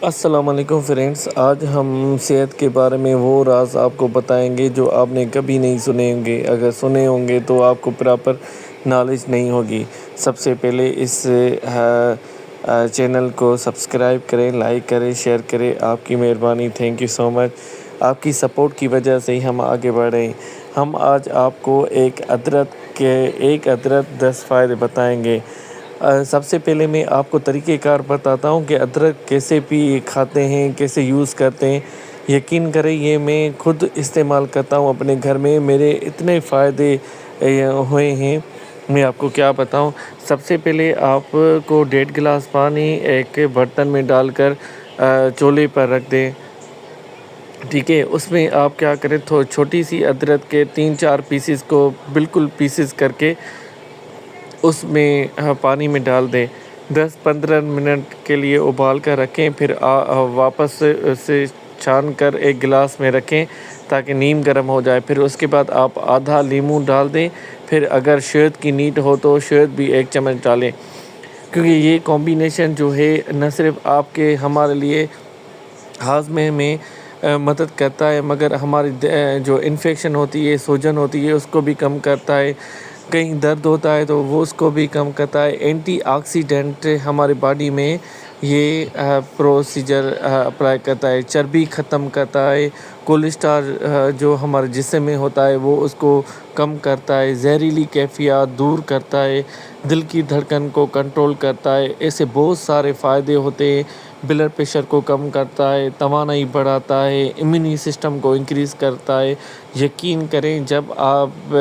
السلام علیکم فرینڈس، آج ہم صحت کے بارے میں وہ راز آپ کو بتائیں گے جو آپ نے کبھی نہیں سنے ہوں گے۔ اگر سنے ہوں گے تو آپ کو پراپر نالج نہیں ہوگی۔ سب سے پہلے اس چینل کو سبسکرائب کریں، لائک کریں، شیئر کریں، آپ کی مہربانی، تھینک یو سو مچ۔ آپ کی سپورٹ کی وجہ سے ہی ہم آگے بڑھیں۔ ہم آج آپ کو ایک ادرک 10 فائدے بتائیں گے۔ سب سے پہلے میں آپ کو طریقہ کار بتاتا ہوں کہ ادرک کیسے کھاتے ہیں، کیسے یوز کرتے ہیں۔ یقین کریں یہ میں خود استعمال کرتا ہوں اپنے گھر میں، میرے اتنے فائدے ہوئے ہیں، میں آپ کو کیا بتاؤں۔ سب سے پہلے آپ کو 1.5 گلاس پانی ایک برتن میں ڈال کر چولہے پر رکھ دیں، ٹھیک ہے۔ اس میں آپ کیا کریں، چھوٹی سی ادرک کے 3-4 پیسز کو بالکل پیسز کر کے اس میں پانی میں ڈال دیں۔ 10-15 منٹ کے لیے ابال کر رکھیں، پھر واپس سے چھان کر ایک گلاس میں رکھیں تاکہ نیم گرم ہو جائے۔ پھر اس کے بعد آپ آدھا لیموں ڈال دیں، پھر اگر شہد کی نیڈ ہو تو شہد بھی 1 چمچ ڈالیں، کیونکہ یہ کمبینیشن جو ہے نہ صرف آپ کے ہمارے لیے ہاضمے میں مدد کرتا ہے، مگر ہماری جو انفیکشن ہوتی ہے، سوجن ہوتی ہے، اس کو بھی کم کرتا ہے۔ کہیں درد ہوتا ہے تو وہ اس کو بھی کم کرتا ہے۔ اینٹی آکسیڈنٹ ہمارے باڈی میں یہ پروسیجر اپلائی کرتا ہے، چربی ختم کرتا ہے، کولیسٹرول جو ہمارے جسم میں ہوتا ہے وہ اس کو کم کرتا ہے، زہریلی کیفیات دور کرتا ہے، دل کی دھڑکن کو کنٹرول کرتا ہے۔ ایسے بہت سارے فائدے ہوتے ہیں۔ بلڈ پریشر کو کم کرتا ہے، توانائی بڑھاتا ہے، امیونی سسٹم کو انکریز کرتا ہے۔ یقین کریں جب آپ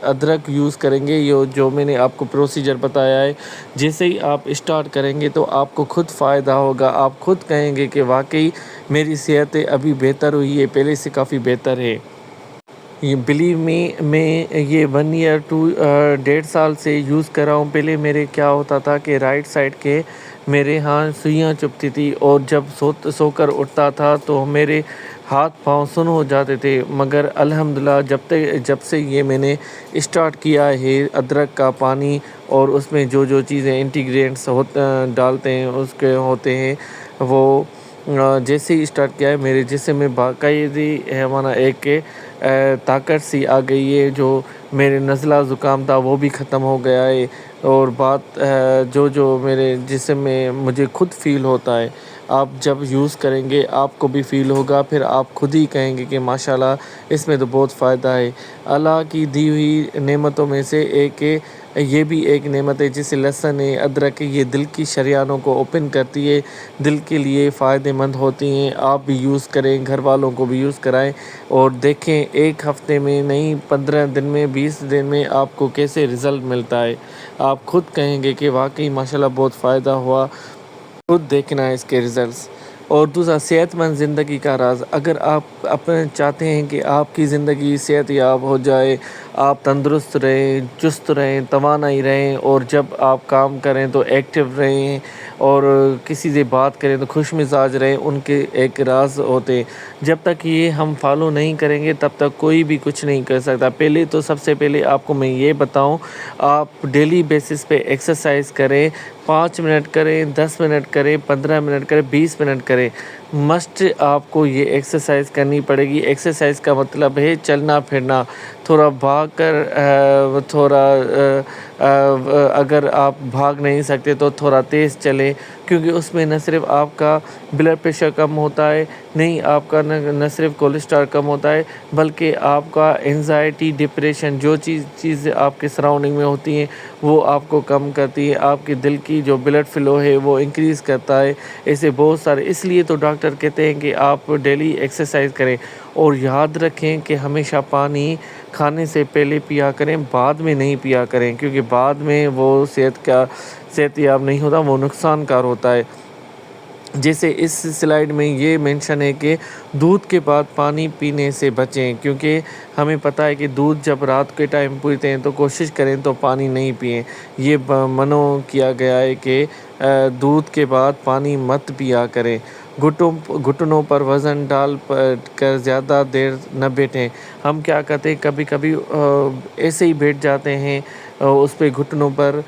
ادرک یوز کریں گے، یہ جو میں نے آپ کو پروسیجر بتایا ہے، جیسے ہی آپ اسٹارٹ کریں گے تو آپ کو خود فائدہ ہوگا۔ آپ خود کہیں گے کہ واقعی میری صحت ابھی بہتر ہوئی ہے، پہلے سے کافی بہتر ہے۔ یہ بلیو میں یہ 1 ایئر 1.5 سال سے یوز کر رہا ہوں۔ پہلے میرے کیا ہوتا تھا کہ رائٹ سائڈ کے میرے ہاں سوئیاں چبھتی تھی، اور جب سو کر اٹھتا تھا تو میرے ہاتھ پاؤں سن ہو جاتے تھے، مگر الحمدللہ جب سے یہ میں نے اسٹارٹ کیا ہے ادرک کا پانی، اور اس میں جو چیزیں انٹیگرینٹس ڈالتے ہیں اس کے ہوتے ہیں، وہ جیسے ہی اسٹارٹ کیا ہے میرے جسم میں باقاعدی ہمارا ایک طاقت سی آ گئی ہے۔ جو میرے نزلہ زکام تھا وہ بھی ختم ہو گیا ہے، اور بات جو میرے جسم میں مجھے خود فیل ہوتا ہے، آپ جب یوز کریں گے آپ کو بھی فیل ہوگا، پھر آپ خود ہی کہیں گے کہ ماشاءاللہ اس میں تو بہت فائدہ ہے۔ اللہ کی دی ہوئی نعمتوں میں سے ایک یہ بھی ایک نعمت ہے، جسے لہسن ہے، ادرک ہے، یہ دل کی شریانوں کو اوپن کرتی ہے، دل کے لیے فائدہ مند ہوتی ہیں۔ آپ بھی یوز کریں، گھر والوں کو بھی یوز کرائیں، اور دیکھیں 1 ہفتے میں نہیں، 15 دن میں، 20 دن میں آپ کو کیسے رزلٹ ملتا ہے۔ آپ خود کہیں گے کہ واقعی ماشاءاللہ بہت فائدہ ہوا، خود دیکھنا ہے اس کے رزلٹس۔ اور دوسرا، صحت مند زندگی کا راز۔ اگر آپ چاہتے ہیں کہ آپ کی زندگی صحت یاب ہو جائے، آپ تندرست رہیں، چست رہیں، توانائی رہیں، اور جب آپ کام کریں تو ایکٹیو رہیں، اور کسی سے بات کریں تو خوش مزاج رہیں، ان کے ایک راز ہوتے ہیں۔ جب تک یہ ہم فالو نہیں کریں گے تب تک کوئی بھی کچھ نہیں کر سکتا۔ پہلے تو سب سے پہلے آپ کو میں یہ بتاؤں، آپ ڈیلی بیسس پہ ایکسرسائز کریں، 5 منٹ کریں، 10 منٹ کریں، 15 منٹ کریں، 20 منٹ کریں، مسٹ آپ کو یہ ایکسرسائز کرنی پڑے گی۔ ایکسرسائز کا مطلب ہے چلنا پھرنا، تھوڑا بھاگ کر، تھوڑا اگر آپ بھاگ نہیں سکتے تو تھوڑا تیز چلیں، کیونکہ اس میں نہ صرف آپ کا بلڈ پریشر کم ہوتا ہے، نہیں آپ کا نہ صرف کولیسٹرول کم ہوتا ہے، بلکہ آپ کا انزائٹی، ڈپریشن، جو چیز آپ کے سراؤنڈنگ میں ہوتی ہیں وہ آپ کو کم کرتی ہے، آپ کے دل کی جو بلڈ فلو ہے وہ انکریز کرتا ہے۔ ایسے بہت سارے، اس لیے تو ڈاکٹر کہتے ہیں کہ آپ ڈیلی ایکسرسائز کریں، اور یاد رکھیں کہ ہمیشہ پانی کھانے سے پہلے پیا کریں، بعد میں نہیں پیا کریں، کیونکہ بعد میں وہ صحت یاب نہیں ہوتا، وہ نقصان کار ہوتا ہے۔ جیسے اس سلائیڈ میں یہ مینشن ہے کہ دودھ کے بعد پانی پینے سے بچیں، کیونکہ ہمیں پتہ ہے کہ دودھ جب رات کے ٹائم پیتے ہیں تو کوشش کریں تو پانی نہیں پئیں۔ یہ منع کیا گیا ہے کہ دودھ کے بعد پانی مت پیا کریں۔ گھٹنوں پر وزن ڈال کر زیادہ دیر نہ بیٹھیں۔ ہم کیا کرتے ہیں، کبھی کبھی ایسے ہی بیٹھ جاتے ہیں، اس پہ گھٹنوں پر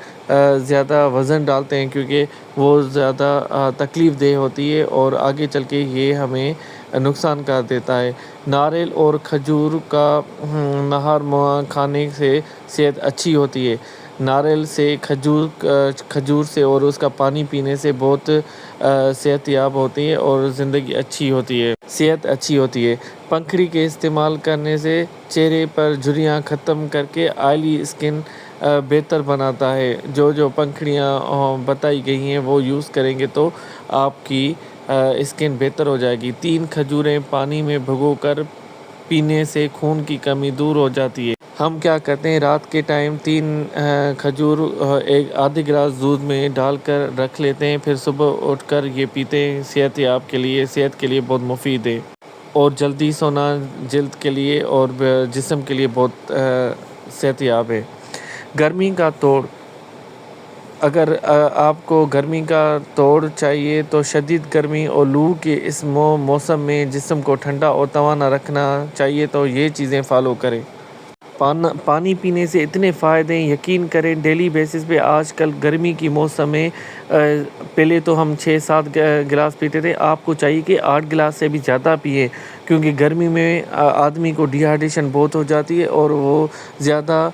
زیادہ وزن ڈالتے ہیں کیونکہ وہ زیادہ تکلیف دہ ہوتی ہے اور آگے چل کے یہ ہمیں نقصان کر دیتا ہے۔ ناریل اور کھجور کا نہار کھانے سے صحت اچھی ہوتی ہے۔ ناریل سے، کھجور سے اور اس کا پانی پینے سے بہت صحت یاب ہوتی ہے اور زندگی اچھی ہوتی ہے، صحت اچھی ہوتی ہے۔ پنکھڑی کے استعمال کرنے سے چہرے پر جھریاں ختم کر کے آئلی اسکن بہتر بناتا ہے۔ جو پنکھڑیاں بتائی گئی ہیں وہ یوز کریں گے تو آپ کی اسکن بہتر ہو جائے گی۔ 3 کھجوریں پانی میں بھگو کر پینے سے خون کی کمی دور ہو جاتی ہے۔ ہم کیا کرتے ہیں، رات کے ٹائم 3 کھجور آدھے گلاس دودھ میں ڈال کر رکھ لیتے ہیں، پھر صبح اٹھ کر یہ پیتے ہیں۔ صحت کے لیے بہت مفید ہے اور جلدی سونا جلد کے لیے اور جسم کے لیے بہت صحت یاب ہے۔ گرمی کا توڑ، اگر آپ کو گرمی کا توڑ چاہیے تو شدید گرمی اور لو کے اس موسم میں جسم کو ٹھنڈا اور توانا رکھنا چاہیے تو یہ چیزیں فالو کریں۔ پانی پینے سے اتنے فائدے ہیں، یقین کریں ڈیلی بیسس پہ۔ آج کل گرمی کی موسم میں پہلے تو ہم 6-7 گلاس پیتے تھے، آپ کو چاہیے کہ 8 گلاس سے بھی زیادہ پیے، کیونکہ گرمی میں آدمی کو ڈی ہائیڈریشن بہت ہو جاتی ہے اور وہ زیادہ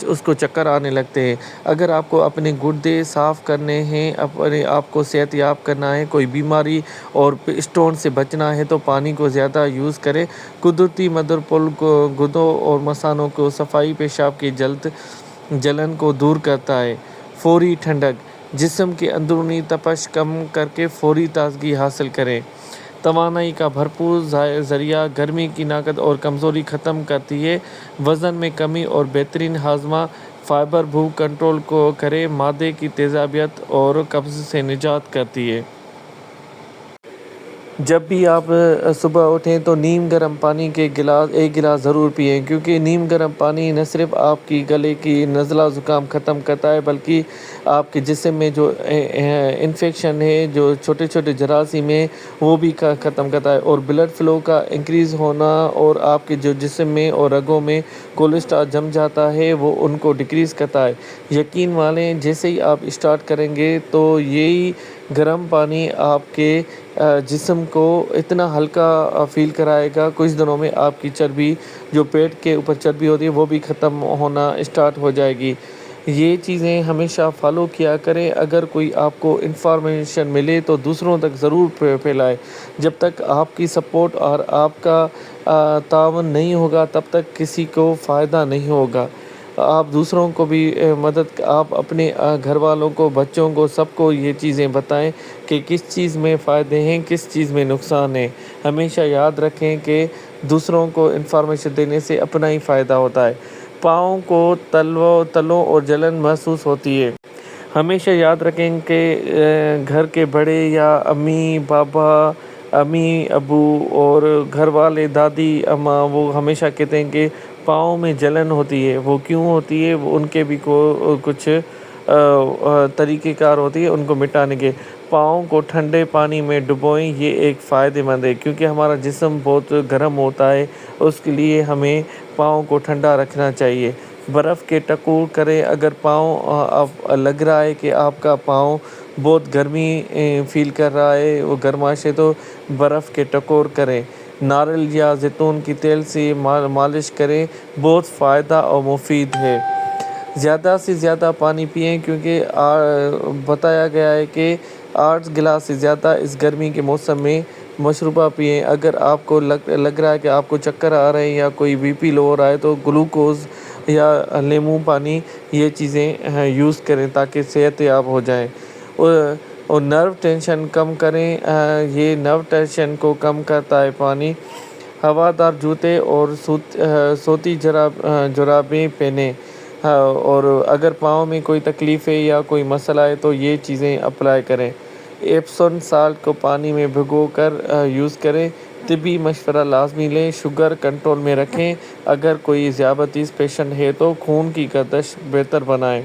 اس کو چکر آنے لگتے ہیں۔ اگر آپ کو اپنے گردے صاف کرنے ہیں، اپنے آپ کو صحت یاب کرنا ہے، کوئی بیماری اور اسٹون سے بچنا ہے تو پانی کو زیادہ یوز کریں۔ قدرتی مدر پل گردوں اور مثانوں کو صفائی، پیشاب کی جلن کو دور کرتا ہے۔ فوری ٹھنڈک، جسم کے اندرونی تپش کم کر کے فوری تازگی حاصل کریں۔ توانائی کا بھرپور ذریعہ، گرمی کی ناقت اور کمزوری ختم کرتی ہے۔ وزن میں کمی اور بہترین ہاضمہ، فائبر بھوک کنٹرول کو کرے، معدے کی تیزابیت اور قبض سے نجات کرتی ہے۔ جب بھی آپ صبح اٹھیں تو نیم گرم پانی کے ایک گلاس ضرور پئیں، کیونکہ نیم گرم پانی نہ صرف آپ کی گلے کی نزلہ زکام ختم کرتا ہے بلکہ آپ کے جسم میں جو انفیکشن ہے، جو چھوٹے چھوٹے جراثیم ہیں، وہ بھی ختم کرتا ہے اور بلڈ فلو کا انکریز ہونا اور آپ کے جو جسم میں اور رگوں میں کولیسٹرول جم جاتا ہے وہ ان کو ڈیکریز کرتا ہے۔ یقین مانیں جیسے ہی آپ اسٹارٹ کریں گے تو یہی گرم پانی آپ کے جسم کو اتنا ہلکا فیل کرائے گا، کچھ دنوں میں آپ کی چربی، جو پیٹ کے اوپر چربی ہوتی ہے وہ بھی ختم ہونا اسٹارٹ ہو جائے گی۔ یہ چیزیں ہمیشہ فالو کیا کریں۔ اگر کوئی آپ کو انفارمیشن ملے تو دوسروں تک ضرور پھیلائیں۔ جب تک آپ کی سپورٹ اور آپ کا تعاون نہیں ہوگا تب تک کسی کو فائدہ نہیں ہوگا۔ آپ دوسروں کو بھی آپ اپنے گھر والوں کو، بچوں کو، سب کو یہ چیزیں بتائیں کہ کس چیز میں فائدے ہیں، کس چیز میں نقصان ہے۔ ہمیشہ یاد رکھیں کہ دوسروں کو انفارمیشن دینے سے اپنا ہی فائدہ ہوتا ہے۔ پاؤں کو تلوں اور جلن محسوس ہوتی ہے۔ ہمیشہ یاد رکھیں کہ گھر کے بڑے یا امی ابو اور گھر والے، دادی اماں، وہ ہمیشہ کہتے ہیں کہ پاؤں میں جلن ہوتی ہے۔ وہ کیوں ہوتی ہے؟ وہ ان کے بھی کچھ طریقہ کار ہوتی ہے ان کو مٹانے کے۔ پاؤں کو ٹھنڈے پانی میں ڈبوئیں، یہ ایک فائدہ مند ہے کیونکہ ہمارا جسم بہت گرم ہوتا ہے، اس کے لیے ہمیں پاؤں کو ٹھنڈا رکھنا چاہیے۔ برف کے ٹکور کریں، اگر پاؤں لگ رہا ہے کہ آپ کا پاؤں بہت گرمی فیل کر رہا ہے، وہ گرماش ہے، تو برف کے ٹکور کریں۔ ناریل یا زیتون کے تیل سے مالش کریں، بہت فائدہ اور مفید ہے۔ زیادہ سے زیادہ پانی پئیں کیونکہ بتایا گیا ہے کہ 8 گلاس سے زیادہ اس گرمی کے موسم میں مشروبات پئیں۔ اگر آپ کو لگ رہا ہے کہ آپ کو چکر آ رہے ہیں یا کوئی بی پی لو ہو رہا ہے تو گلوکوز یا لیموں پانی، یہ چیزیں یوز کریں تاکہ صحت یاب ہو جائیں۔ اور نرو ٹینشن کم کریں، یہ نرو ٹینشن کو کم کرتا ہے پانی۔ ہوادار جوتے اور سوتی جرابیں پہنیں، اور اگر پاؤں میں کوئی تکلیف ہے یا کوئی مسئلہ ہے تو یہ چیزیں اپلائی کریں۔ ایپسم سالٹ کو پانی میں بھگو کر یوز کریں۔ طبی مشورہ لازمی لیں۔ شوگر کنٹرول میں رکھیں۔ اگر کوئی ذیابیطس پیشنٹ ہے تو خون کی گردش بہتر بنائیں۔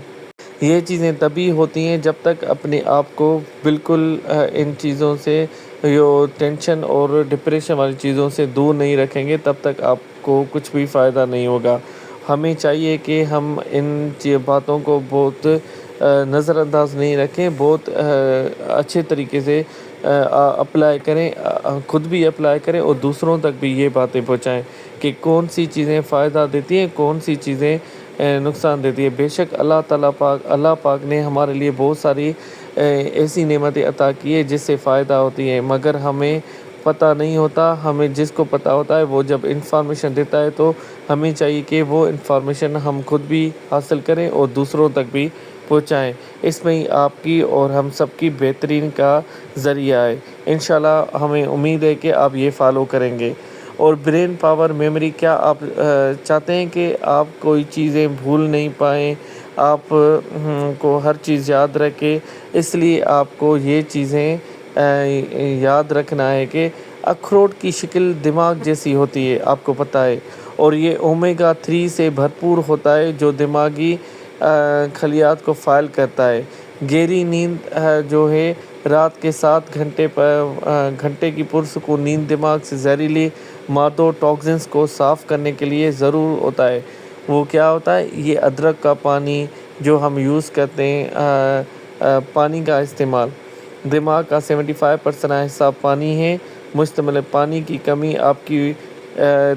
یہ چیزیں تبھی ہوتی ہیں جب تک اپنے آپ کو بالکل ان چیزوں سے جو ٹینشن اور ڈپریشن والی چیزوں سے دور نہیں رکھیں گے، تب تک آپ کو کچھ بھی فائدہ نہیں ہوگا۔ ہمیں چاہیے کہ ہم ان باتوں کو بہت نظر انداز نہیں رکھیں، بہت اچھے طریقے سے اپلائی کریں، خود بھی اپلائی کریں اور دوسروں تک بھی یہ باتیں پہنچائیں کہ کون سی چیزیں فائدہ دیتی ہیں، کون سی چیزیں نقصان دیتی ہے۔ بے شک اللہ پاک نے ہمارے لیے بہت ساری ایسی نعمتیں عطا کی ہے جس سے فائدہ ہوتی ہے، مگر ہمیں پتہ نہیں ہوتا۔ ہمیں جس کو پتہ ہوتا ہے وہ جب انفارمیشن دیتا ہے تو ہمیں چاہیے کہ وہ انفارمیشن ہم خود بھی حاصل کریں اور دوسروں تک بھی پہنچائیں۔ اس میں ہی آپ کی اور ہم سب کی بہترین کا ذریعہ ہے۔ انشاءاللہ ہمیں امید ہے کہ آپ یہ فالو کریں گے۔ اور برین پاور میموری، کیا آپ چاہتے ہیں کہ آپ کوئی چیزیں بھول نہیں پائیں، آپ کو ہر چیز یاد رکھے؟ اس لیے آپ کو یہ چیزیں یاد رکھنا ہے کہ اخروٹ کی شکل دماغ جیسی ہوتی ہے، آپ کو پتہ ہے، اور یہ اومیگا 3 سے بھرپور ہوتا ہے جو دماغی خلیات کو فعال کرتا ہے۔ گہری نیند جو ہے رات کے 7 گھنٹے کی پرسکون نیند دماغ سے زہریلی مادوں ٹاکسنس کو صاف کرنے کے لیے ضرور ہوتا ہے۔ وہ کیا ہوتا ہے؟ یہ ادرک کا پانی جو ہم یوز کرتے ہیں، پانی کا استعمال، دماغ کا 75% حصہ پانی ہے مشتمل ہے۔ پانی کی کمی آپ کی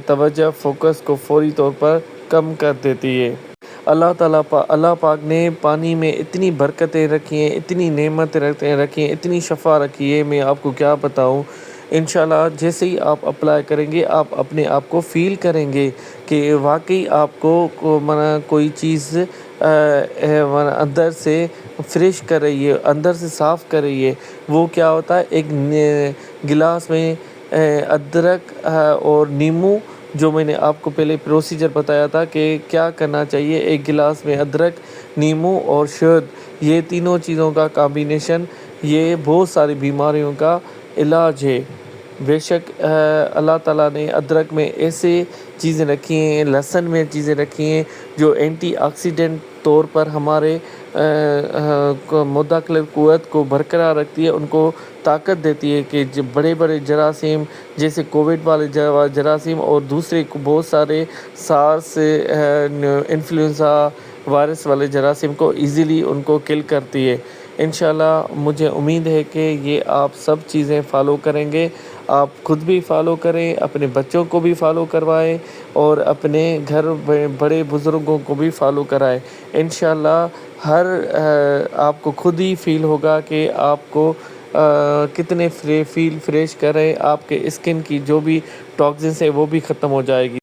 توجہ فوکس کو فوری طور پر کم کر دیتی ہے۔ اللہ پاک نے پانی میں اتنی برکتیں رکھی ہیں، اتنی نعمتیں رکھی ہیں، اتنی شفا رکھی ہے، میں آپ کو کیا بتاؤں۔ انشاءاللہ جیسے ہی آپ اپلائی کریں گے، آپ اپنے آپ کو فیل کریں گے کہ واقعی آپ کو کوئی چیز اندر سے فریش کر رہی ہے، اندر سے صاف کر رہی ہے۔ وہ کیا ہوتا ہے؟ ایک گلاس میں ادرک اور نیمبو، جو میں نے آپ کو پہلے پروسیجر بتایا تھا کہ کیا کرنا چاہیے، ایک گلاس میں ادرک، نیمبو اور شہد، یہ تینوں چیزوں کا کمبینیشن یہ بہت ساری بیماریوں کا علاج ہے۔ بے شک اللہ تعالیٰ نے ادرک میں ایسے چیزیں رکھی ہیں، لہسن میں چیزیں رکھی ہیں جو اینٹی آکسیڈنٹ طور پر ہمارے مداخلت قوت کو برقرار رکھتی ہے، ان کو طاقت دیتی ہے کہ بڑے بڑے جراثیم جیسے کووڈ والے جراثیم اور دوسرے بہت سارے سارس، انفلوئنزا وائرس والے جراثیم کو ایزیلی ان کو کل کرتی ہے۔ انشاءاللہ مجھے امید ہے کہ یہ آپ سب چیزیں فالو کریں گے، آپ خود بھی فالو کریں، اپنے بچوں کو بھی فالو کروائیں اور اپنے گھر بڑے بزرگوں کو بھی فالو کرائیں۔ انشاءاللہ آپ کو خود ہی فیل ہوگا کہ آپ کو کتنے فریش کر رہے ہیں، آپ کے اسکن کی جو بھی ٹاکسنس ہے وہ بھی ختم ہو جائے گی۔